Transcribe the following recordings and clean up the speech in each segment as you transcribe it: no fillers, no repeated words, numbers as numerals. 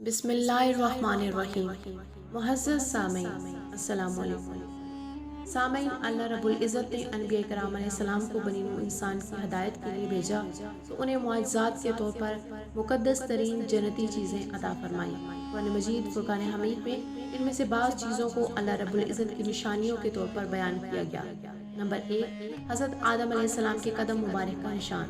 بسم اللہ الرحمن الرحیم۔ معزز سامعین، السلام علیکم۔ سامعین، اللہ رب العزت نے انبیاء کرام علیہ السلام کو بنی نوع انسان کی ہدایت کے لیے بھیجا تو انہیں معجزات کے طور پر مقدس ترین جنتی چیزیں عطا فرمائیں۔ قرآن مجید فرقان حمید میں ان میں سے بعض چیزوں کو اللہ رب العزت کی نشانیوں کے طور پر بیان کیا گیا۔ نمبر 1، حضرت آدم علیہ السلام کے قدم مبارک کا نشان۔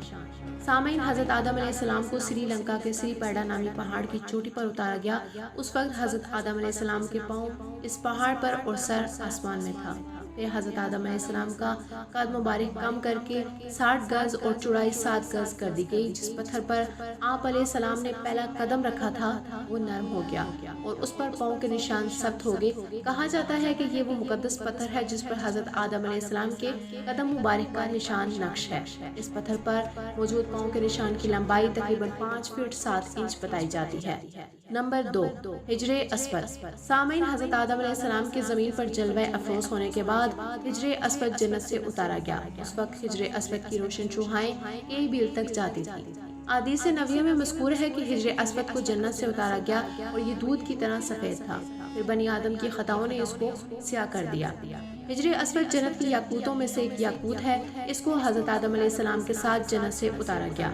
سامعین، حضرت آدم علیہ السلام کو سری لنکا کے سری پیڑا نامی پہاڑ کی چوٹی پر اتارا گیا۔ اس وقت حضرت آدم علیہ السلام کے پاؤں اس پہاڑ پر اور سر آسمان میں تھا۔ پھر حضرت آدم علیہ السلام کا قد مبارک کم کر کے 60 گز اور چوڑائی 7 گز کر دی گئی۔ جس پتھر پر آپ علیہ السلام نے پہلا قدم رکھا تھا وہ نرم ہو گیا اور اس پر پاؤں کے نشان ثبت ہو گئے۔ کہا جاتا ہے کہ یہ وہ مقدس پتھر ہے جس پر حضرت آدم علیہ السلام کے قدم مبارک کا نشان نقش ہے۔ اس پتھر پر موجود پاؤں کے نشان کی لمبائی تقریباً 5 فٹ 7 انچ بتائی جاتی ہے۔ نمبر 2، حجر اسود۔ سامعین، حضرت آدم علیہ السلام کے زمین پر جلوہ افروز ہونے کے بعد حجر اسود جنت سے اتارا گیا۔ اس وقت حجر اسود کی روشن شعاعیں کئی میل تک جاتی تھیں۔ احادیث نبویہ میں مذکور ہے کہ حجر اسود کو جنت سے اتارا گیا اور یہ دودھ کی طرح سفید تھا۔ پھر بنی آدم کی خطاؤں نے اس کو سیاہ کر دیا۔ حجر اسود جنت کی یاقوتوں میں سے ایک یاقوت ہے۔ اس کو حضرت آدم علیہ السلام کے ساتھ جنت سے اتارا گیا۔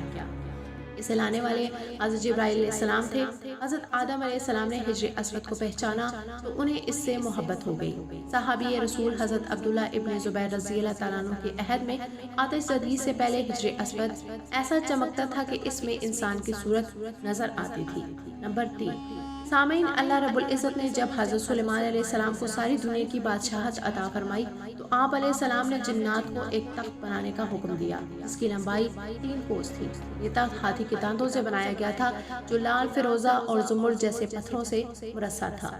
اسے لانے والے حضرت جبرائیل علیہ السلام تھے۔ حضرت آدم علیہ السلام نے حجر اسود کو پہچانا تو انہیں اس سے محبت ہو گئی۔ صحابی رسول حضرت عبداللہ ابن زبیر رضی اللہ تعالیٰ عنہ کے عہد میں آتش زدگی سے پہلے حجر اسود ایسا چمکتا تھا کہ اس میں انسان کی صورت نظر آتی تھی۔ نمبر 3، سامعین، اللہ رب العزت نے جب حضرت سلیمان علیہ السلام کو ساری دنیا کی بادشاہت عطا فرمائی تو آپ علیہ السلام نے جنات کو ایک تخت بنانے کا حکم دیا جس کی لمبائی 3 کوس تھی۔ یہ تخت ہاتھی کے دانتوں سے بنایا گیا تھا جو لال، فیروزہ اور زمرد جیسے پتھروں سے مرصع تھا۔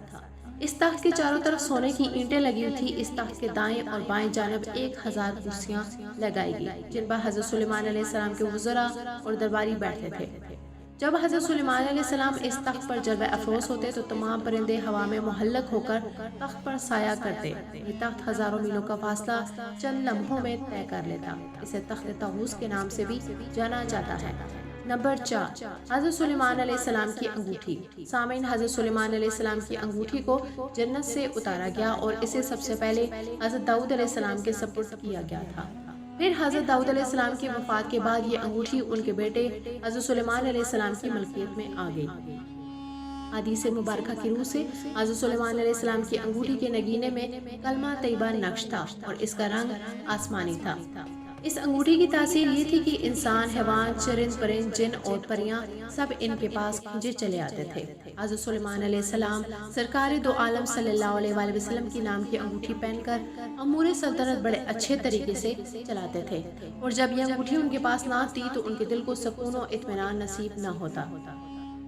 اس تخت کے چاروں طرف سونے کی اینٹیں لگی ہوئی تھی۔ اس تخت کے دائیں اور بائیں جانب 1000 کرسیاں لگائی گئی جن پر حضرت سلیمان علیہ السلام کے وزراء اور درباری بیٹھتے تھے۔ جب حضرت سلیمان علیہ السلام اس تخت پر جلوہ افروز ہوتے تو تمام پرندے ہوا میں محلق ہو کر تخت پر سایہ کرتے۔ یہ تخت ہزاروں میلوں کا فاصلہ چند لمحوں میں طے کر لیتا۔ اسے تخت طاؤس کے نام سے بھی جانا جاتا ہے۔ نمبر 4، حضرت سلیمان علیہ السلام کی انگوٹھی۔ سامعین، حضرت سلیمان علیہ السلام کی انگوٹھی کو جنت سے اتارا گیا اور اسے سب سے پہلے حضرت داؤد علیہ السلام کے سپرد کیا گیا تھا۔ پھر حضرت داؤد علیہ السلام کی وفات کے بعد یہ انگوٹھی ان کے بیٹے حضرت سلیمان علیہ السلام کی ملکیت میں آ گئی۔ حدیث مبارکہ کی روح سے حضرت سلیمان علیہ السلام کی انگوٹھی کے نگینے میں کلمہ طیبہ نقش تھا اور اس کا رنگ آسمانی تھا۔ اس انگوٹھی کی تاثیر یہ تھی کہ انسان، حیوان، چرند پرند، جن اور پریاں سب ان کے پاس کھنچے چلے آتے تھے۔ حضرت سلیمان علیہ السلام سرکار دو عالم صلی اللہ علیہ وآلہ وسلم کی نام کی انگوٹھی پہن کر امور سلطنت بڑے اچھے طریقے سے چلاتے تھے، اور جب یہ انگوٹھی ان کے پاس نہ تھی تو ان کے دل کو سکون و اطمینان نصیب نہ ہوتا۔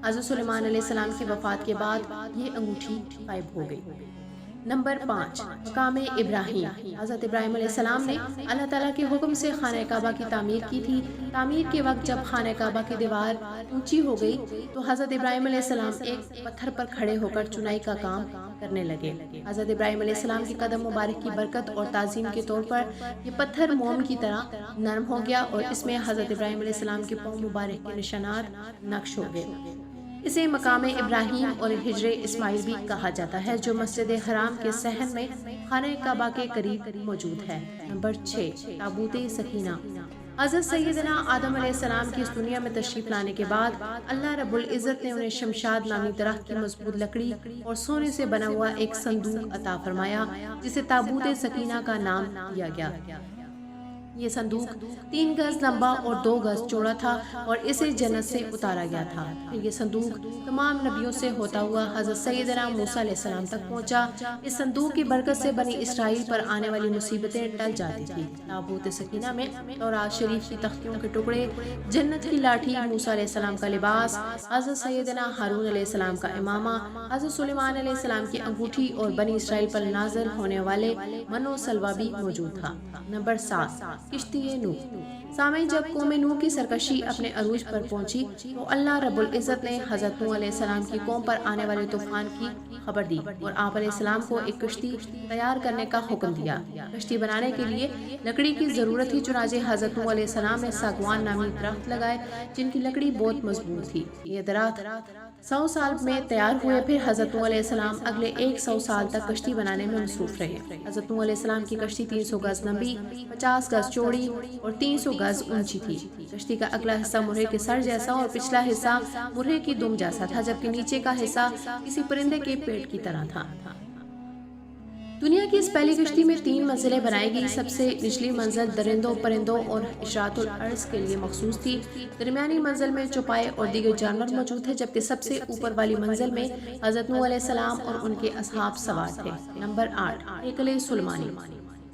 حضرت سلیمان علیہ السلام کی وفات کے بعد یہ انگوٹھی غائب ہو گئی۔ نمبر 5، مقام ابراہیم۔ حضرت ابراہیم علیہ السلام نے اللہ تعالیٰ کے حکم سے خانہ کعبہ کی تعمیر کی تھی۔ تعمیر کے وقت جب خانہ کعبہ کی دیوار اونچی ہو گئی تو حضرت ابراہیم علیہ السلام ایک پتھر پر کھڑے ہو کر چنائی کا کام کرنے لگے۔ حضرت ابراہیم علیہ السلام کی قدم مبارک کی برکت اور تعظیم کے طور پر یہ پتھر موم کی طرح نرم ہو گیا اور اس میں حضرت ابراہیم علیہ السلام کے پاؤں مبارک کے نشانات نقش ہو گئے۔ اسے مقام ابراہیم اور حجر اسماعیل بھی کہا جاتا ہے جو مسجد حرام کے صحن میں خانہ کعبہ کے قریب موجود ہے۔ نمبر 6، تابوت سکینہ۔ حضرت سیدنا آدم علیہ السلام کی اس دنیا میں تشریف لانے کے بعد اللہ رب العزت نے انہیں شمشاد نامی درخت کی مضبوط لکڑی اور سونے سے بنا ہوا ایک صندوق عطا فرمایا جسے تابوت سکینہ کا نام دیا گیا۔ یہ صندوق 3 گز لمبا اور 2 گز چوڑا تھا اور اسے جنت سے اتارا گیا تھا۔ پھر یہ صندوق تمام نبیوں سے ہوتا ہوا حضرت سیدنا موسیٰ علیہ السلام تک پہنچا۔ اس صندوق کی برکت سے بنی اسرائیل پر آنے والی مصیبتیں ٹل جاتی تھی۔ تابوت سکینہ میں تورات شریف کی تختیوں کے ٹکڑے، جنت کی لاٹھی، موسیٰ علیہ السلام کا لباس، حضرت سیدنا ہارون علیہ السلام کا امامہ، حضرت سلیمان علیہ السلام کی انگوٹھی اور بنی اسرائیل پر نازل ہونے والے من و سلوہ بھی موجود تھا۔ نمبر 7، کشتی نوح۔ سامعین، جب قوم نوح کی سرکشی اپنے عروج پر پہنچی تو اللہ رب العزت نے حضرت نوح علیہ السلام کی قوم پر آنے والے طوفان کی خبر دی اور آپ علیہ السلام کو ایک کشتی تیار کرنے کا حکم دیا۔ کشتی بنانے کے لیے لکڑی کی ضرورت تھی، چنانچہ حضرت نوح علیہ السلام نے ساگوان نامی درخت لگائے جن کی لکڑی بہت مضبوط تھی۔ یہ درخت 100 سال میں تیار ہوئے۔ پھر حضرت نوح علیہ السلام اگلے 100 سال تک کشتی بنانے میں مصروف رہے۔ حضرت نوح علیہ السلام کی کشتی 300 گز لمبی، 50 گز چوڑی اور 300 گز اونچی تھی۔ کشتی کا اگلا حصہ مرغے کے سر جیسا اور پچھلا حصہ مرغے کی دم جیسا تھا، جبکہ نیچے کا حصہ کسی پرندے کے پیٹ کی طرح تھا۔ دنیا کی اس پہلی کشتی میں 3 منزلیں بنائی گئی۔ سب سے نچلی منزل درندوں، پرندوں اور اشارۃ الارض کے لیے مخصوص تھی۔ درمیانی منزل میں چوپائے اور دیگر جانور موجود تھے، جبکہ سب سے اوپر والی منزل میں حضرت نوح علیہ السلام اور ان کے اصحاب سوار تھے۔ نمبر 8، ہیکل سلیمانی۔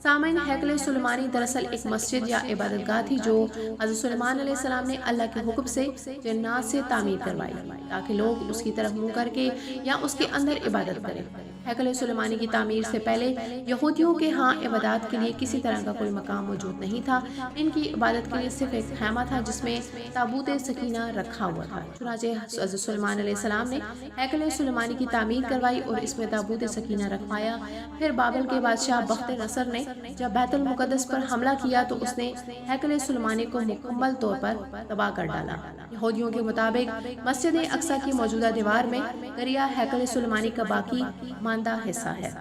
سامعین، ہیکل سلیمانی دراصل ایک مسجد یا عبادت گاہ تھی جو حضرت سلیمان علیہ السلام نے اللہ کے حکم سے جنات سے تعمیر کروائی تاکہ لوگ اس کی طرف منہ کر کے یا اس کے اندر عبادت کریں۔ ہیکل سلیمانی کی تعمیر سے پہلے یہودیوں کے ہاں عبادات کے لیے کسی طرح کا کوئی مقام موجود نہیں تھا۔ ان کی عبادت کے لیے صرف ایک خیمہ تھا جس میں تابوت سکینہ رکھا ہوا تھا۔ چنانچہ حضرت سلیمان علیہ السلام نے ہیکل سلیمانی کی تعمیر کروائی اور اس میں تابوت سکینہ رکھوایا۔ پھر بابل کے بادشاہ بخت نصر نے جب بیت المقدس پر حملہ کیا تو اس نے ہیکل سلیمانی کو مکمل طور پر تباہ کر ڈالا۔ یہودیوں کے مطابق مسجد اقصی کی موجودہ دیوار میں گریا ہیکل سلیمانی کا باقی ماندہ حصہ ہے،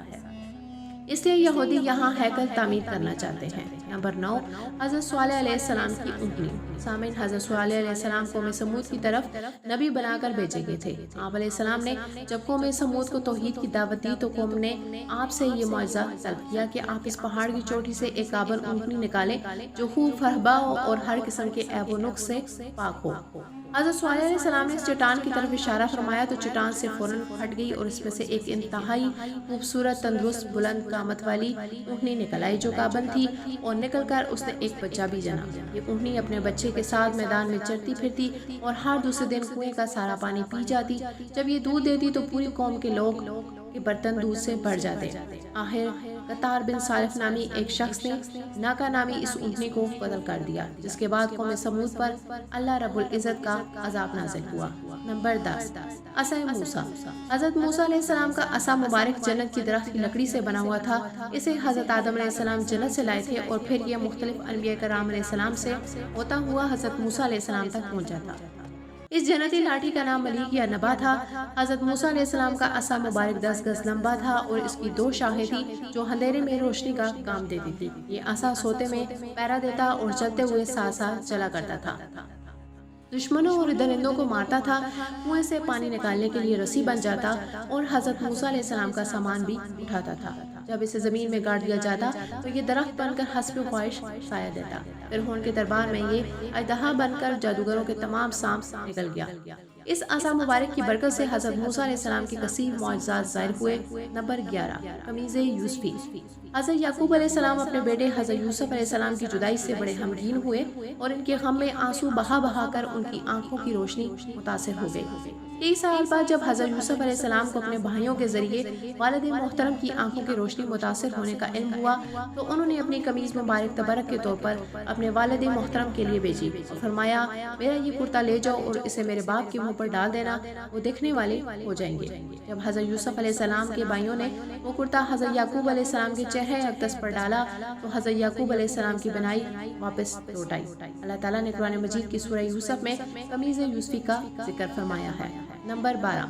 اس لیے یہودی یہاں ہیکل تعمیر کرنا چاہتے ہیں۔ نمبر 9، حضرت صالح علیہ السلام کی اونٹنی۔ سامعین، حضرت صالح علیہ السلام قوم سمود کی طرف نبی بنا کر بھیجے گئے تھے۔ آپ علیہ السلام نے جب قوم سمود کو توحید کی دعوت دی تو قوم نے آپ سے یہ معجزہ طلب کیا کہ آپ اس پہاڑ کی چوٹی سے ایک گابن اونٹنی نکالیں جو خوب فربا ہو اور ہر قسم کے عیب و نقص سے پاک ہو۔ حضرت صالح علیہ السلام نے اس چٹان کی طرف اشارہ فرمایا تو چٹان سے فوراً پھٹ گئی اور اس میں سے ایک انتہائی خوبصورت، تندرست، بلند قامت والی اونٹنی نکل آئی جو گابن تھی، اور نکل کر اس نے ایک بچہ بھی جنا۔ یہ اونٹنی اپنے بچے کے ساتھ میدان میں چرتی پھرتی اور ہر دوسرے دن کنویں کا سارا پانی پی جاتی۔ جب یہ دودھ دیتی تو پوری قوم کے لوگ کے برتن دودھ سے بھر جاتے۔ آخر قطار بن صالف نامی ایک شخص نے ناکا نامی اس اونٹنی کو قتل کر دیا، جس کے بعد قوم سمود پر اللہ رب العزت کا عذاب نازل ہوا۔ نمبر 10، عصا موسیٰ۔ حضرت موسیٰ علیہ السلام کا عصا مبارک جنت کی درخت کی لکڑی سے بنا ہوا تھا۔ اسے حضرت آدم علیہ السلام جنت سے لائے تھے اور پھر یہ مختلف انبیاء کرام علیہ السلام سے ہوتا ہوا حضرت موسیٰ علیہ السلام تک پہنچا تھا۔ اس جنتی لاٹھی کا نام ملیک یا نبا تھا۔ حضرت موسیٰ علیہ السلام کا عصا مبارک 10 گز لمبا تھا اور اس کی 2 شاخیں تھی جو اندھیرے میں روشنی کا کام دیتی تھی۔ یہ عصا سوتے میں پیرا دیتا اور چلتے ہوئے ساتھ ساتھ چلا کرتا تھا، دشمنوں اور درندوں کو مارتا تھا، کنویں سے پانی نکالنے کے لیے رسی بن جاتا اور حضرت موسیٰ علیہ السلام کا سامان بھی اٹھاتا تھا۔ جب اسے زمین میں گاڑ دیا جاتا تو یہ درخت بن کر حسب خواہش سایہ دیتا۔ فرعون کے دربار میں یہ اژدہا بن کر جادوگروں کے تمام سانپ نکل گیا۔ اس عصا مبارک کی برکت سے حضرت موسیٰ علیہ السلام کے کثیر معجزات ظاہر ہوئے۔ نمبر 11، قمیض یوسفی۔ حضرت یعقوب علیہ السلام اپنے بیٹے حضرت یوسف علیہ السلام کی جدائی سے بڑے غمگین ہوئے اور ان کے غم میں آنسو بہا بہا کر ان کی آنکھوں کی روشنی متاثر ہو گئی۔ 30 سال بعد جب حضرت یوسف علیہ السلام کو اپنے بھائیوں کے ذریعے والد محترم کی آنکھوں کی روشنی متاثر ہونے کا علم ہوا تو انہوں نے اپنی قمیض مبارک تبرک کے طور پر اپنے والد محترم کے لیے بھیجی اور فرمایا، میرا یہ کرتا لے جاؤ اور اسے میرے باپ کے منہ پر ڈال دینا، وہ دیکھنے والے ہو جائیں گے۔ جب حضرت یوسف علیہ السلام کے بھائیوں نے وہ کرتا حضرت یعقوب علیہ السلام کے چہرے اقدس پر ڈالا تو حضرت یعقوب علیہ السلام کی بنائی واپس لوٹ آئی۔ اللہ تعالیٰ نے قرآن مجید کی سورہ یوسف میں قمیض یوسفی کا ذکر فرمایا ہے۔ نمبر 12،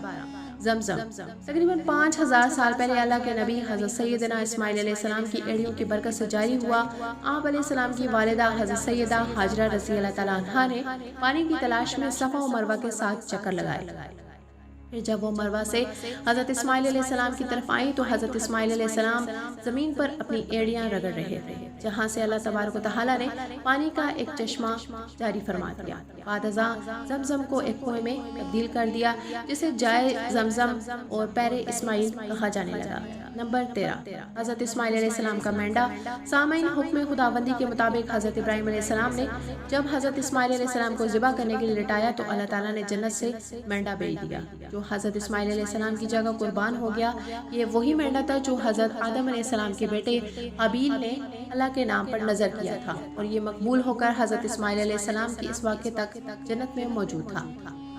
زمزم۔ تقریباً 5000 سال پہلے اللہ کے نبی حضرت سیدنا اسماعیل علیہ السلام کی ایڑیوں کی برکت سے جاری ہوا۔ آپ علیہ السلام کی والدہ حضرت سیدہ ہاجرہ رضی اللہ تعالیٰ عنہا نے پانی کی تلاش میں صفا و مروہ کے ساتھ چکر لگائے۔ پھر جب وہ مروہ سے حضرت اسماعیل علیہ السلام کی طرف آئی تو حضرت اسماعیل علیہ السلام زمین پر اپنی ایڑیاں رگڑ رہے تھے، جہاں سے اللہ تبارک و تعالیٰ نے پانی کا ایک چشمہ جاری فرما دیا۔ بعد ازاں زمزم کو ایک کنویں میں تبدیل کر دیا جسے جائے زمزم اور پیر اسماعیل کہا جانے لگا۔ نمبر 13، حضرت اسماعیل علیہ السلام کا مینڈا۔ سامعین، حکم خداوندی کے مطابق حضرت ابراہیم علیہ السلام نے جب حضرت اسماعیل علیہ السلام کو ذبح کرنے کے لیے لٹایا تو اللہ تعالیٰ نے جنت سے مینڈا بھیج دیا جو حضرت اسماعیل علیہ السلام کی جگہ قربان ہو گیا۔ یہ وہی مینڈا تھا جو حضرت آدم علیہ السلام کے بیٹے حابیل نے اللہ کے نام پر نذر کیا تھا اور یہ مقبول ہو کر حضرت اسماعیل علیہ السلام کی اس واقعے تک جنت میں موجود تھا۔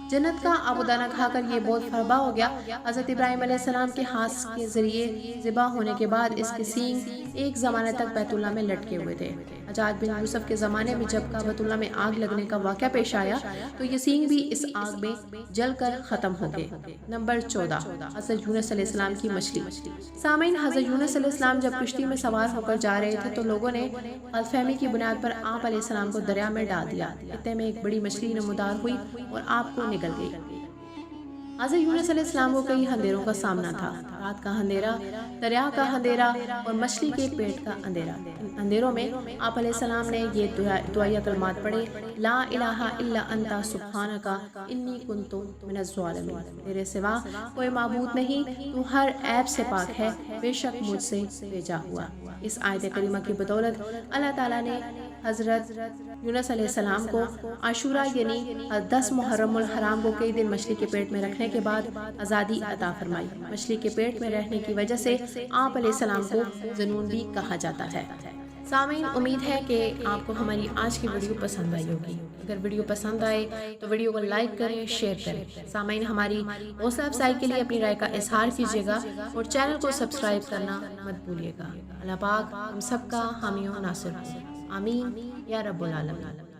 جنت کا آبودانہ کھا کر یہ بہت فربا ہو گیا۔ حضرت ابراہیم علیہ السلام کے ہاتھ کے ذریعے ذبح ہونے کے بعد اس کے سینگ ایک زمانے تک بیت اللہ میں لٹکے ہوئے تھے۔ حجاج بن یوسف کے زمانے میں جب کعبۃ اللہ میں آگ لگنے کا واقعہ پیش آیا تو یہ سینگ بھی اس آگ میں جل کر ختم ہو گئے۔ نمبر 14، حضرت یونس علیہ السلام کی مچھلی۔ سامعین، حضرت یونس علیہ السلام جب کشتی میں سوار ہو کر جا رہے تھے تو لوگوں نے غلط فہمی کی بنیاد پر آپ علیہ السلام کو دریا میں ڈال دیا۔ اتنے میں ایک بڑی مچھلی نمودار ہوئی اور آپ کو نگل گئی۔ حضرت یونس علیہ السلام کو کئی اندھیروں کا سامنا تھا، رات کا اندھیرا، دریا کا اندھیرا اور مچھلی کے پیٹ کا اندھیرا۔ ان اندھیروں میں آپ علیہ السلام نے یہ دعائیہ کلمات پڑھے، لا الہ الا انت سبحانک انی کنت من الظالمین، تیرے سوا کوئی معبود نہیں، تو ہر عیب سے پاک ہے، بے شک مجھ سے بھیجا ہوا۔ اس آیت کریمہ کی بدولت اللہ تعالیٰ نے حضرت یونس علیہ السلام کو عاشورہ یعنی 10 محرم الحرام کو کئی دن مچھلی کے پیٹ میں رکھنے کے بعد آزادی عطا فرمائی۔ مچھلی کے پیٹ میں رہنے کی وجہ سے آپ علیہ السلام کو ذنون بھی کہا جاتا ہے۔ سامعین، امید ہے کہ آپ کو ہماری آج کی ویڈیو پسند آئی ہوگی۔ اگر ویڈیو پسند آئے تو ویڈیو کو لائک کریں، شیئر کریں۔ سامعین، ہماری حوصلہ افزائی کے لیے اپنی رائے کا اظہار کیجیے گا اور چینل کو سبسکرائب کرنا مت بھولیے گا۔ اللہ پاک ہم سب کا حامی و ناصر ہو، آمین یا رب العالمین۔